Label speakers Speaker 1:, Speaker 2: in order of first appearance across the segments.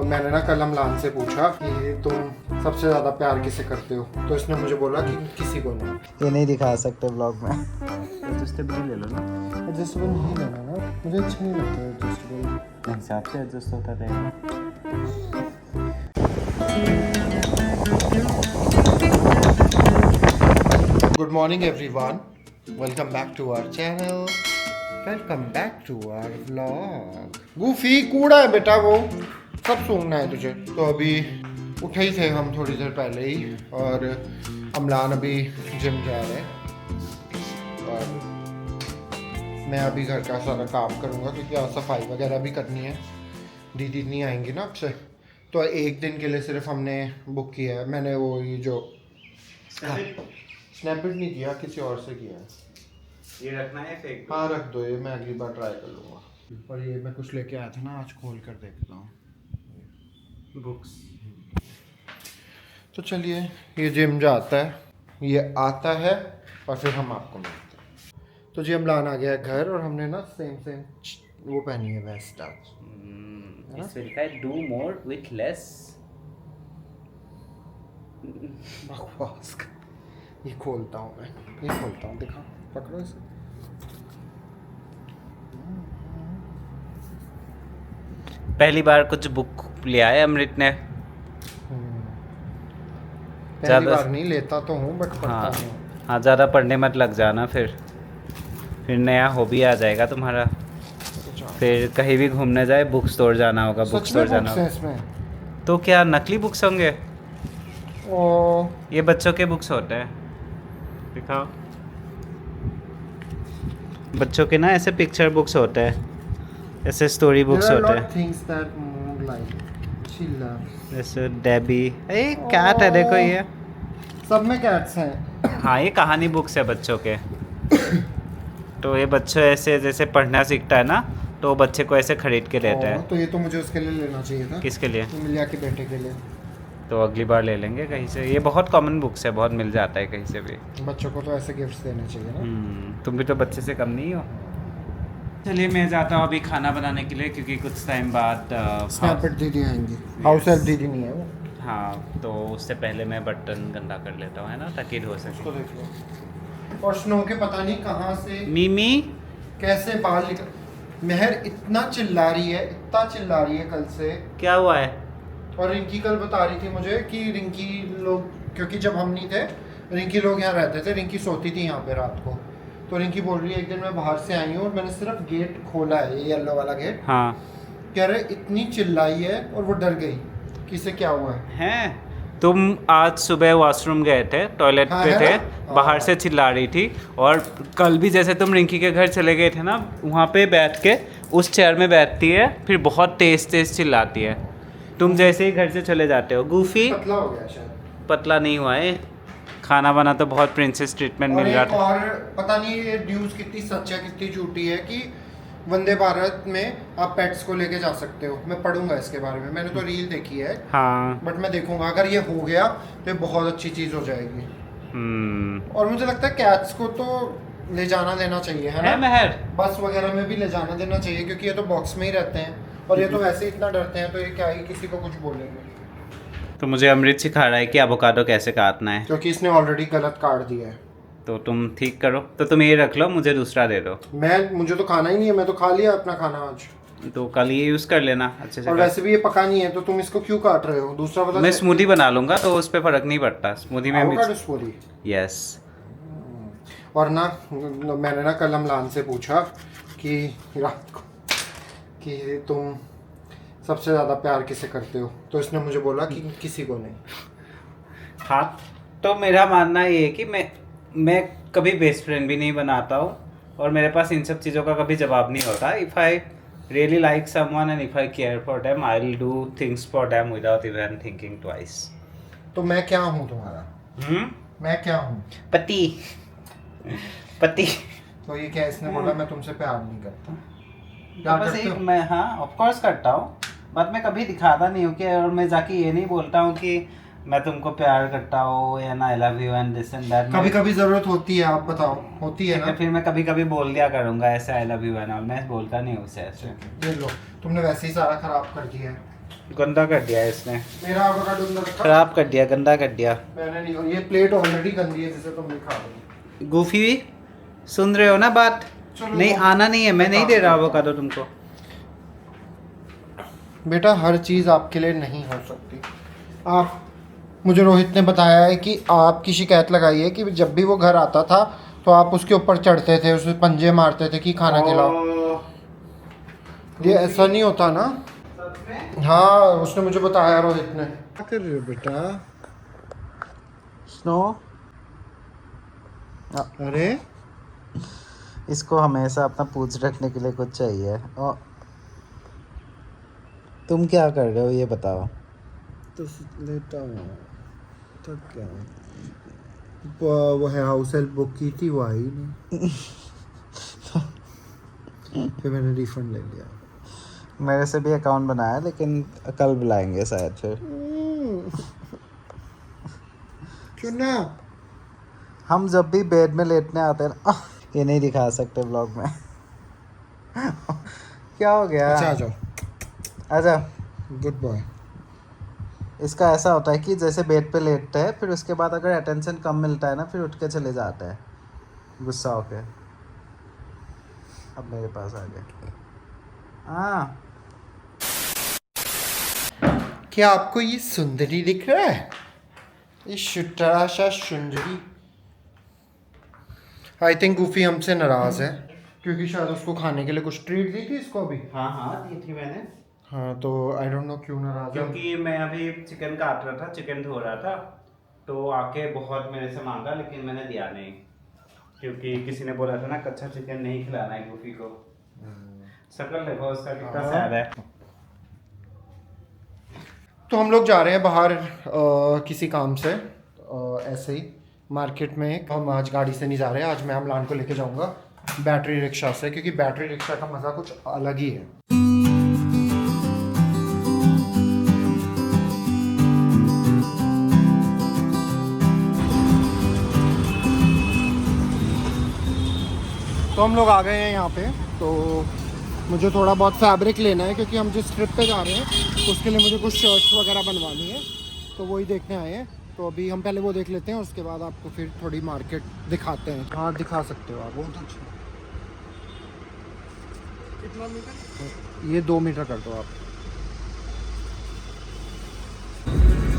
Speaker 1: मैंने ना कल अमलान से पूछा कि तुम सबसे ज़्यादा प्यार किसे करते हो, तो इसने मुझे बोला कि किसी को नहीं।
Speaker 2: ये नहीं दिखा सकते ब्लॉग में।
Speaker 3: एडजस्टेबल ले लो ना,
Speaker 1: एडजस्टेबल नहीं लेना ना, मुझे अच्छा नहीं लगता एडजस्टेबल।
Speaker 3: हिसाब से एडजस्ट होता रहेगा।
Speaker 1: Good morning everyone, welcome back to our channel, welcome back to our vlog. Goofy कूड़ा है बेटा, वो सब सूंघना है तुझे। तो अभी उठे ही थे हम थोड़ी देर पहले ही, और अमलान अभी जिम जा रहे हैं और मैं अभी घर का सारा काम करूँगा क्योंकि आज सफाई वगैरह भी करनी है। दीदी नहीं आएंगी ना आपसे, तो एक दिन के लिए सिर्फ हमने बुक किया है। मैंने वो ये जो स्नैपइट नहीं किया, किसी और से किया है।
Speaker 3: ये रखना है फेंक दो।
Speaker 1: हाँ रख दो, ये मैं अगली बार ट्राई कर लूँगा। और ये मैं कुछ लेके आया था ना, आज खोल कर देखता हूँ।
Speaker 3: बुक्स।
Speaker 1: तो चलिए, ये जिम जाता है, ये आता है और फिर हम आपको मिलते हैं। तो जी अमलान आ गया है घर, और हमने ना सेम वो पहनी है वेस्ट आज।
Speaker 3: इस पे लिखा है डू मोर विथ लेस।
Speaker 1: बकवास का। ये खोलता हूँ मैं, ये खोलता हूँ, दिखा, पकड़ो इसे।
Speaker 3: पहली बार कुछ बुक लिया है अमृत ने।
Speaker 1: पहली
Speaker 3: ज़्यादा-
Speaker 1: बार नहीं लेता तो हूँ, बट पढ़ता
Speaker 3: हाँ
Speaker 1: नहीं।
Speaker 3: हाँ, ज़्यादा पढ़ने मत लग जाना, फिर नया हॉबी आ जाएगा तुम्हारा। फिर कहीं भी घूमने जाए बुक स्टोर जाना होगा, बुक
Speaker 1: सच में
Speaker 3: स्टोर जाना
Speaker 1: books हैं
Speaker 3: होगा।
Speaker 1: इसमें?
Speaker 3: तो क्या नकली बुक्स होंगे?
Speaker 1: ओ,
Speaker 3: ये बच्चों के बुक्स होते हैं, दिखाओ। बच्चों के ना ऐसे पिक्चर बुक्स होते हैं, ऐसे स्टोरी बुक्स
Speaker 1: there are
Speaker 3: होते
Speaker 1: lot
Speaker 3: हैं।
Speaker 1: things that move like chilla।
Speaker 3: जैसे डेबी, ए कैट है, देखो ये।
Speaker 1: सब में कैट्स हैं।
Speaker 3: हाँ, ये कहानी बुक्स है बच्चों के। तो ये बच्चे ऐसे जैसे पढ़ना सीखता है ना, तो बच्चे को ऐसे खरीद के लेते हैं।
Speaker 1: तो ये तो मुझे उसके लिए लेना चाहिए था।
Speaker 3: किसके लिए?
Speaker 1: मिलिया के बेटे के लिए।
Speaker 3: तो अगली बार ले लेंगे कहीं से। ये बहुत कॉमन बुक्स है, बहुत मिल जाता है कहीं से भी।
Speaker 1: बच्चों को तो ऐसे गिफ्ट्स देने चाहिए ना।
Speaker 3: तुम भी तो बच्चे से कम नहीं हो। चलिए मैं जाता हूँ अभी खाना बनाने के लिए, क्योंकि कुछ टाइम बाद
Speaker 1: स्नैपइट दीदी आएंगी। हाउस हेल्प दीदी नहीं है वो।
Speaker 3: हाँ, तो उससे पहले मैं बर्तन गंदा कर लेता हूँ, है ना, ताकि धो
Speaker 1: उसको
Speaker 3: सके।
Speaker 1: देख लो। और स्नो के पता नहीं कहाँ से
Speaker 3: मिमी,
Speaker 1: कैसे बाल निकल। मेहर इतना चिल्ला रही है, इतना चिल्ला रही है कल से।
Speaker 3: क्या हुआ है?
Speaker 1: और रिंकी कल बता रही थी मुझे कि रिंकी लोग, क्योंकि जब हम नहीं थे रिंकी लोग यहाँ रहते थे, रिंकी सोती थी यहाँ पे रात को। तो रिंकी बोल रही है एक दिन मैं बाहर से आई हूँ और मैंने सिर्फ गेट खोला है, ये येलो वाला गेट।
Speaker 3: हाँ,
Speaker 1: कह रहे इतनी चिल्लाई है और वो डर गई कि इसे क्या हुआ है।
Speaker 3: हैं? तुम आज सुबह वॉशरूम गए थे, टॉयलेट
Speaker 1: हाँ,
Speaker 3: पे
Speaker 1: है
Speaker 3: थे,
Speaker 1: ना?
Speaker 3: बाहर
Speaker 1: हाँ।
Speaker 3: से चिल्ला रही थी। और कल भी जैसे तुम रिंकी के घर चले गए थे ना, वहाँ पे बैठ के उस चेयर में बैठती है, फिर बहुत तेज तेज चिल्लाती है। तुम जैसे ही घर से चले जाते हो। गूफी
Speaker 1: पतला हो गया शायद।
Speaker 3: पतला नहीं हुआ है, खाना बना तो बहुत प्रिंसेस ट्रीटमेंट
Speaker 1: और
Speaker 3: मिल रहा
Speaker 1: एक
Speaker 3: था।
Speaker 1: और पता नहीं ये न्यूज़ कितनी सच है कितनी झूठी है कि वंदे भारत में आप पेट्स को लेके जा सकते हो। मैं पढ़ूंगा इसके बारे में, मैंने तो रील देखी है,
Speaker 3: हाँ।
Speaker 1: बट मैं देखूंगा। अगर ये हो गया तो ये बहुत अच्छी चीज़ हो जाएगी। और मुझे लगता है कैट्स को तो ले जाना देना चाहिए, है
Speaker 3: है
Speaker 1: ना?
Speaker 3: महर?
Speaker 1: बस वगैरह में भी ले जाना देना चाहिए, क्योंकि ये तो बॉक्स में ही रहते हैं और ये तो वैसे ही इतना डरते हैं, तो ये क्या ही किसी को कुछ बोलेंगे।
Speaker 3: तो मुझे अमृत सिखा रहा है कि एवोकाडो कैसे काटना है।
Speaker 1: क्योंकि इसने ऑलरेडी गलत काट दिया है।
Speaker 3: तो तुम ठीक करो। तो तुम ये रख लो, मुझे दूसरा दे दो।
Speaker 1: मुझे तो खाना ही नहीं है, मैं तो खा लिया अपना खाना आज।
Speaker 3: तो कल ये यूज़ कर लेना अच्छे से।
Speaker 1: और वैसे भी ये पका नहीं है, तो तुम इसको क्यों काट रहे हो? दूसरा बता।
Speaker 3: मैं स्मूदी बना लूंगा, तो उस पर फर्क नहीं पड़ता। स्मूदी में
Speaker 1: एवोकाडो
Speaker 3: मिक्स।
Speaker 1: स्मूदी।
Speaker 3: यस।
Speaker 1: और ना मैंने ना कल अमलान से पूछा कि रात को कि तुम सबसे ज़्यादा प्यार किसे करते हो, तो इसने मुझे बोला कि किसी को नहीं।
Speaker 3: हाँ, तो मेरा मानना ये है कि मैं कभी बेस्ट फ्रेंड भी नहीं बनाता हूँ, और मेरे पास इन सब चीज़ों का कभी जवाब नहीं होता। If I really like someone and if I care for them, I will do things for them without even thinking twice.
Speaker 1: तो मैं क्या हूँ तुम्हारा? मैं क्या हूँ?
Speaker 3: पति। पति।
Speaker 1: तो ये क्या, इसने बोला मैं तुमसे प्यार नहीं करता। क्या
Speaker 3: बस
Speaker 1: करते
Speaker 3: एक
Speaker 1: हो?
Speaker 3: मैं, हाँ ऑफ कोर्स करता हूँ, बट मैं कभी दिखाता नहीं हूँ कि, और मैं जाके ये नहीं बोलता हूँ कि मैं तुमको प्यार करता हूँ and I love you and this and that.
Speaker 1: कभी कभी जरूरत होती है, आप बताओ, होती है ना?
Speaker 3: फिर मैं कभी कभी बोल दिया करूँगा ऐसे I love you and all, मैं बोलता नहीं हूँ उसे ऐसे।
Speaker 1: ये लो, तुमने वैसे ही सारा खराब कर दिया है।
Speaker 3: गंदा कर दिया है इसने,
Speaker 1: मेरा एवोकाडो अंदर रखा
Speaker 3: खराब कर दिया, गंदा कर दिया।
Speaker 1: मैंने नहीं, और ये प्लेट ऑलरेडी गंदी है जिसे तुम नहीं खा रही।
Speaker 3: गूफी सुन रहे हो ना बात?
Speaker 1: चलो,
Speaker 3: नहीं आना नहीं है, मैं नहीं दे रहा एवोकाडो तुमको।
Speaker 1: बेटा हर चीज़ आपके लिए नहीं हो सकती। आप, मुझे रोहित ने बताया है कि आपकी शिकायत लगाई है कि जब भी वो घर आता था तो आप उसके ऊपर चढ़ते थे, उसे पंजे मारते थे कि खाना खिलाओ। ये ऐसा नहीं होता ना। हाँ, उसने मुझे बताया, रोहित ने। क्या कर रहे हो बेटा?
Speaker 2: स्नो
Speaker 1: अरे
Speaker 2: इसको हमेशा अपना पूछ रखने के लिए कुछ चाहिए। और तुम क्या कर रहे हो ये बताओ।
Speaker 1: तो लेटा हूँ, थक गया हूँ। वो है हाउस हेल्प बुक की थी, वो आई नहीं। फिर मैंने रिफंड ले लिया।
Speaker 2: मेरे से भी अकाउंट बनाया लेकिन कल बुलाएंगे शायद फिर।
Speaker 1: क्यों ना?
Speaker 2: हम जब भी बेड में लेटने आते हैं ना, ये नहीं दिखा सकते ब्लॉग में। क्या हो गया?
Speaker 1: अच्छा आ जाओ।
Speaker 2: आजा।
Speaker 1: Good boy.
Speaker 2: इसका ऐसा होता है कि जैसे बेड पे लेटते हैं, फिर उसके बाद अगर अटेंशन कम मिलता है ना, फिर उठ के चले जाते हैं गुस्सा होके। अब मेरे पास आ गए। हाँ,
Speaker 1: क्या आपको ये सुंदरी दिख रहा है? ये शुटरा सा सुंदरी। आई थिंक गूफी हमसे नाराज है क्योंकि शायद उसको खाने के लिए कुछ ट्रीट दी थी इसको अभी।
Speaker 3: हाँ हाँ दी थी मैंने,
Speaker 1: हाँ, तो आई डोंट नो क्यों नाराज है।
Speaker 3: क्योंकि मैं अभी चिकन काट रहा था, चिकन धो रहा था, तो आके बहुत मेरे से मांगा, लेकिन मैंने दिया नहीं, क्योंकि किसी ने बोला था ना कच्चा चिकन नहीं खिलाना है गूफी को। शक्ल देखो उसका कितना
Speaker 1: हाँ।
Speaker 3: सैड है।
Speaker 1: तो हम लोग जा रहे हैं बाहर किसी काम से, ऐसे ही मार्केट में। हम आज गाड़ी से नहीं जा रहे हैं, आज मैं अमलान को लेके जाऊंगा बैटरी रिक्शा से, क्योंकि बैटरी रिक्शा का मज़ा कुछ अलग ही है। तो हम लोग आ गए हैं यहाँ पे। तो मुझे थोड़ा बहुत फैब्रिक लेना है क्योंकि हम जिस ट्रिप पे जा रहे हैं उसके लिए मुझे कुछ शर्ट्स वगैरह बनवानी है, तो वही देखने आए हैं। तो अभी हम पहले वो देख लेते हैं, उसके बाद आपको फिर थोड़ी मार्केट दिखाते हैं। हाँ, दिखा सकते हो आप। बहुत अच्छा। कितना मीटर? ये 2 मीटर कर दो आप।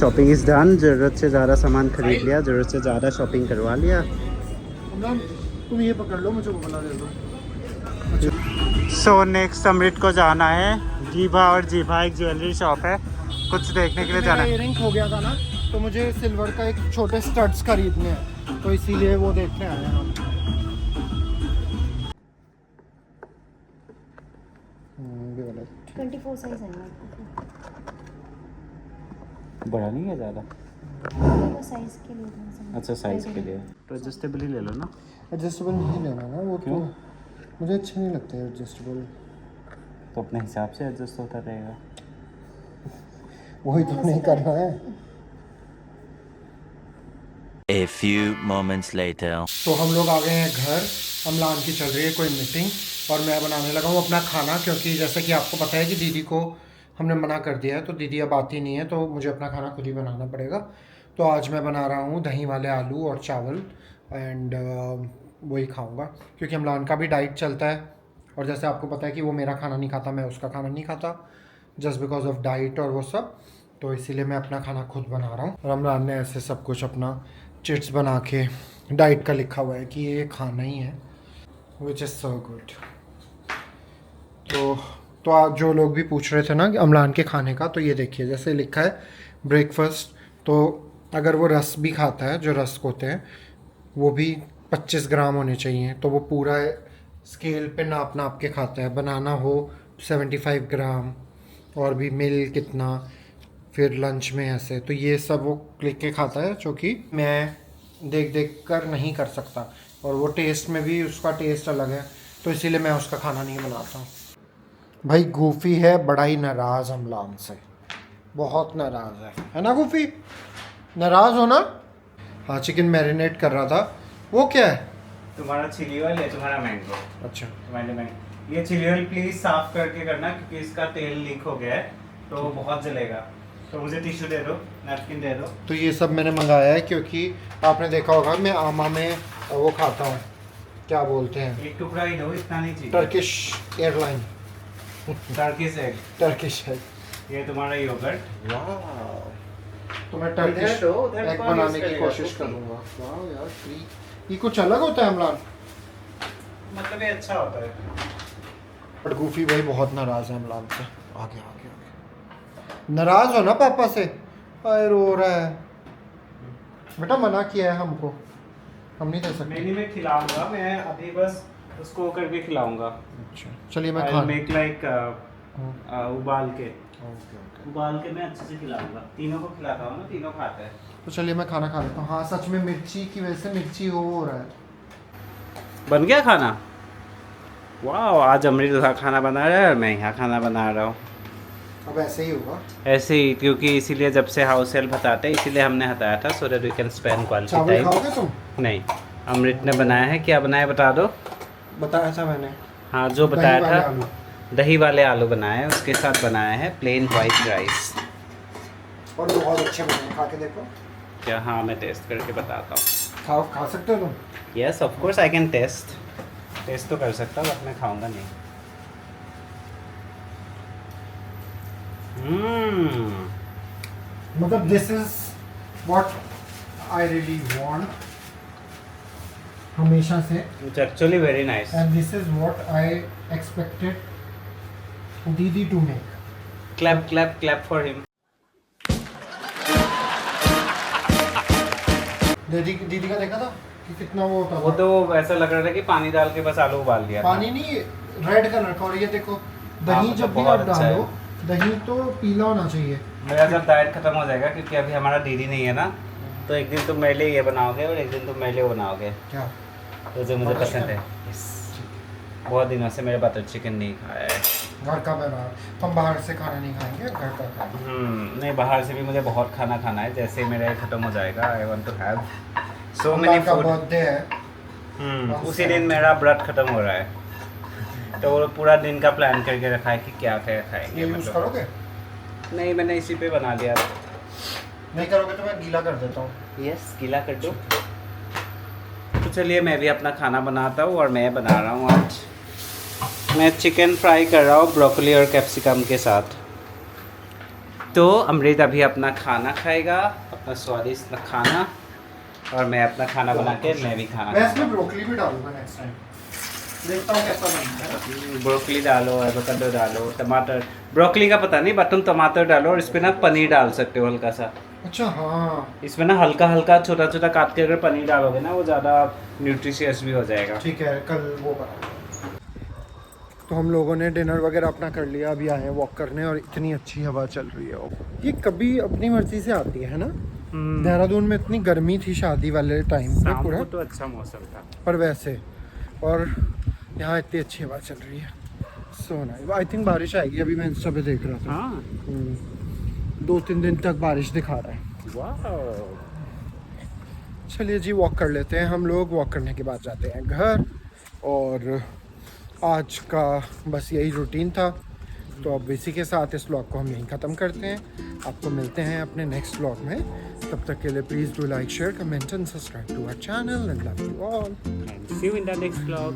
Speaker 3: शॉपिंग इज डन, ज़रूरत से ज़्यादा सामान खरीद लिया, ज़रूरत से ज़्यादा शॉपिंग करवा लिया।
Speaker 1: तुम ये पकड़ लो, मुझे वो बना दे दो।
Speaker 3: सो नेक्स्ट अमृत को जाना है जीभा, और जीभा एक ज्वेलरी शॉप है, कुछ देखने के लिए जाना है।
Speaker 1: इयररिंग खो गया था ना, तो मुझे सिल्वर का एक छोटे स्टड्स खरीदने हैं, तो इसीलिए वो देखने आए हैं हम।
Speaker 4: 24 साइज है ना,
Speaker 3: बड़ा नहीं है ज़्यादा।
Speaker 4: वो साइज के लिए।
Speaker 3: अच्छा, साइज़ के लिए तो एडजस्टेबल ही ले लो ना।
Speaker 1: एडजस्टेबल नहीं लेना ना, वो
Speaker 3: क्यों?
Speaker 1: तो मुझे अच्छे नहीं लगते एडजस्टेबल।
Speaker 3: तो अपने हिसाब से एडजस्ट होता रहेगा।
Speaker 1: वही तो नहीं करना है।
Speaker 5: A few moments later.
Speaker 1: तो हम लोग आ गए हैं घर। अमलान की चल रही है कोई मीटिंग और मैं बनाने लगा हूँ अपना खाना, क्योंकि जैसे कि आपको पता है कि दीदी को हमने मना कर दिया है, तो दीदी अब आती नहीं है, तो मुझे अपना खाना खुद ही बनाना पड़ेगा। तो आज मैं बना रहा हूँ दही वाले आलू और चावल, एंड वही खाऊंगा क्योंकि अमलान का भी डाइट चलता है, और जैसे आपको पता है कि वो मेरा खाना नहीं खाता, मैं उसका खाना नहीं खाता, जस्ट बिकॉज ऑफ डाइट और वो सब। तो इसीलिए मैं अपना खाना खुद बना रहा हूँ। और अमलान ने ऐसे सब कुछ अपना चिट्स बना के डाइट का लिखा हुआ है कि ये खाना ही है, विच इज़ सो गुड। तो आप जो लोग भी पूछ रहे थे ना कि अमलान के खाने का, तो ये देखिए जैसे लिखा है ब्रेकफास्ट, तो अगर वो रस भी खाता है, जो रस्क होते हैं वो भी 25 ग्राम होने चाहिए, तो वो पूरा स्केल पे नाप नाप के खाता है। बनाना हो 75 ग्राम, और भी मिल कितना, फिर लंच में ऐसे, तो ये सब वो लिख के खाता है, जो कि मैं देख देख कर नहीं कर सकता, और वो टेस्ट में भी उसका टेस्ट अलग है, तो इसीलिए मैं उसका खाना नहीं बनाता हूँ। भाई गूफी है बड़ा ही नाराज़ अमलान से, बहुत नाराज़ है ना गूफी? नाराज़ हो ना? हाँ, चिकन मैरिनेट कर रहा था। वो क्या है?
Speaker 3: तुम्हारा चिली ऑयल है, तुम्हारा मैंगो।
Speaker 1: अच्छा,
Speaker 3: ये चिली ऑयल प्लीज साफ करके करना, क्योंकि इसका तेल लीक हो गया है, तो तो बहुत जलेगा। तो मुझे टिश्यू दे दो, नैपकिन दे दो।
Speaker 1: तो ये सब मैंने मंगाया है क्योंकि आपने देखा होगा मैं आमा में वो खाता हूँ, क्या बोलते हैं,
Speaker 3: एक टुकड़ा ही दो, इतना नहीं चाहिए।
Speaker 1: Turkish airline,
Speaker 3: Turkish egg,
Speaker 1: Turkish है।
Speaker 3: ये तुम्हारा योगर्ट।
Speaker 1: तो मैं टर्किश
Speaker 3: इधर दो, उधर
Speaker 1: एग
Speaker 3: कौन
Speaker 1: बनाने
Speaker 3: यूज़
Speaker 1: की
Speaker 3: करेगा?
Speaker 1: कोशिश करूँगा। वाह यार, ये कुछ अलग होता है इमरान।
Speaker 3: मतलब ये अच्छा होता है।
Speaker 1: बट गूफी भाई बहुत नाराज़ है इमरान से। आगे आगे आगे, नाराज़ हो ना पापा से? अरे रो रहा है बेटा, मना किया है हमको, हम नहीं दे सकते।
Speaker 3: मैंने में खिलाऊंगा, मैं अभी बस उसको करके खिलाऊंगा।
Speaker 1: अच्छा चलिए मैं
Speaker 3: I'll
Speaker 1: खा
Speaker 3: make like उबाल के
Speaker 1: ओके ओके।
Speaker 3: उबाल के मैं अच्छे से खिलाऊंगा। तीनों को खिलाता हूँ ना, तीनों खाते हैं।
Speaker 1: तो चलिए मैं खाना खा लेता हूँ। हाँ सच में मिर्ची की वजह से मिर्ची हो रहा है।
Speaker 3: बन गया खाना? वाह, आज अमृत उधर खाना बना रहा है और मैं यहाँ खाना बना रहा हूँ।
Speaker 1: अब ऐसे ही होगा।
Speaker 3: ऐसे ही, क्योंकि इसीलिए जब से हाउस हेल्प हटाते हैं इसीलिए हमने हटाया था, so that we can spend quality
Speaker 1: चावल
Speaker 3: टाइम।
Speaker 1: खाओगे तुम?
Speaker 3: नहीं, अमृत ने बनाया है। क्या बनाया बता दो।
Speaker 1: बताया था मैंने।
Speaker 3: हाँ, जो बताया
Speaker 1: दही वाले
Speaker 3: था,
Speaker 1: आलू।
Speaker 3: दही वाले आलू बनाए हैं, उसके साथ बनाया है प्लेन वाइट राइस।
Speaker 1: और बहुत अच्छे बने, खा के देखो।
Speaker 3: क्या? हाँ, मैं टेस्ट करके बताता हूँ।
Speaker 1: खा सकते हो तुम?
Speaker 3: Yes of course I can taste तो कर सकता हूँ, बट मैं खाऊंगा नहीं।
Speaker 1: मतलब this is what I really want हमेशा से,
Speaker 3: it's actually very nice.
Speaker 1: And this is what I expected दीदी to make.
Speaker 3: Clap clap clap for him.
Speaker 1: दीदी का देखा था कि कितना वो होता
Speaker 3: वो
Speaker 1: था।
Speaker 3: तो ऐसा लग रहा था कि पानी डाल के बस आलू उबाल दिया था।
Speaker 1: पानी नहीं, रेड कलर का। और ये देखो दही
Speaker 3: मतलब
Speaker 1: जब भी
Speaker 3: बहुत
Speaker 1: आप
Speaker 3: अच्छा
Speaker 1: डालो, दही तो पीला होना चाहिए।
Speaker 3: मेरा जब डाइट खत्म हो जाएगा, क्योंकि अभी हमारा दीदी नहीं है ना, तो एक दिन तुम मेरे लिए ये बनाओगे और एक दिन तुम मेरे लिए वो बनाओगे,
Speaker 1: क्या?
Speaker 3: तो जो मुझे
Speaker 1: बटर
Speaker 3: पसंद है। Yes. बहुत दिनों से मेरे बटर चिकन नहीं खाया है।
Speaker 1: घर का बना, हम बाहर से खाना नहीं खाएंगे, घर का खाएंगे।
Speaker 3: नहीं, बाहर से भी मुझे बहुत खाना खाना है। जैसे ही मेरा ये खत्म हो जाएगा, I want to have so many
Speaker 1: का
Speaker 3: फूड।
Speaker 1: बर्थडे है।
Speaker 3: उसी दिन मेरा व्रत खत्म हो रहा है, तो वो पूरा दिन का प्लान करके रखा है कि क्या क्या खाएंगे।
Speaker 1: ये यूज
Speaker 3: मतलब
Speaker 1: करोगे?
Speaker 3: नहीं, मैंने इसी पे बना लिया।
Speaker 1: नहीं करोगे तो मैं गीला कर देता हूँ।
Speaker 3: यस, गीला कर दो। तो चलिए मैं भी अपना खाना बनाता हूँ, और मैं बना रहा हूँ आज, मैं चिकन फ्राई कर रहा हूँ ब्रोकली और कैप्सिकम के साथ। तो अमृत अभी अपना खाना खाएगा, अपना स्वादिष्ट खाना, और मैं अपना खाना बना के मैं भी खाना
Speaker 1: मैं इसमें
Speaker 3: खाऊंगा।
Speaker 1: ब्रोकली भी डालूंगा नेक्स्ट टाइम, देखता हूँ कैसा बनता है।
Speaker 3: ब्रोकली डालो, एवोकाडो डालो, टमाटर। ब्रोकली का पता नहीं, बट तुम टमाटर डालो, और इस पे ना पनीर डाल सकते हो हल्का सा।
Speaker 1: अच्छा हाँ,
Speaker 3: इसमें ना हल्का हल्का छोटा छोटा काट के अगर पनीर डालोगे ना, वो ज़्यादा न्यूट्रिशियस भी हो जाएगा।
Speaker 1: ठीक है, कल वो बना। तो हम लोगों ने डिनर वगैरह अपना कर लिया, अभी आए हैं वॉक करने, और इतनी अच्छी हवा चल रही है। ये कभी अपनी मर्जी से आती है ना। देहरादून में इतनी गर्मी थी शादी वाले टाइम पे
Speaker 3: शाम
Speaker 1: पूरा,
Speaker 3: को तो अच्छा मौसम था।
Speaker 1: पर वैसे, और यहाँ इतनी अच्छी हवा चल रही है। So nice. आई थिंक बारिश आएगी, अभी मैं इंस्टा पे देख रहा था।
Speaker 3: हाँ,
Speaker 1: 2-3 दिन तक बारिश दिखा रहा है।
Speaker 3: वाह।
Speaker 1: चलिए जी, वॉक कर लेते हैं हम लोग। वॉक करने के बाद जाते हैं घर, और आज का बस यही रूटीन था। तो अब इसी के साथ इस व्लॉग को हम यहीं ख़त्म करते हैं। आपको मिलते हैं अपने नेक्स्ट व्लॉग में। तब तक के लिए please do like, share, comment and subscribe to our channel, and love you all.
Speaker 3: See you in the next vlog.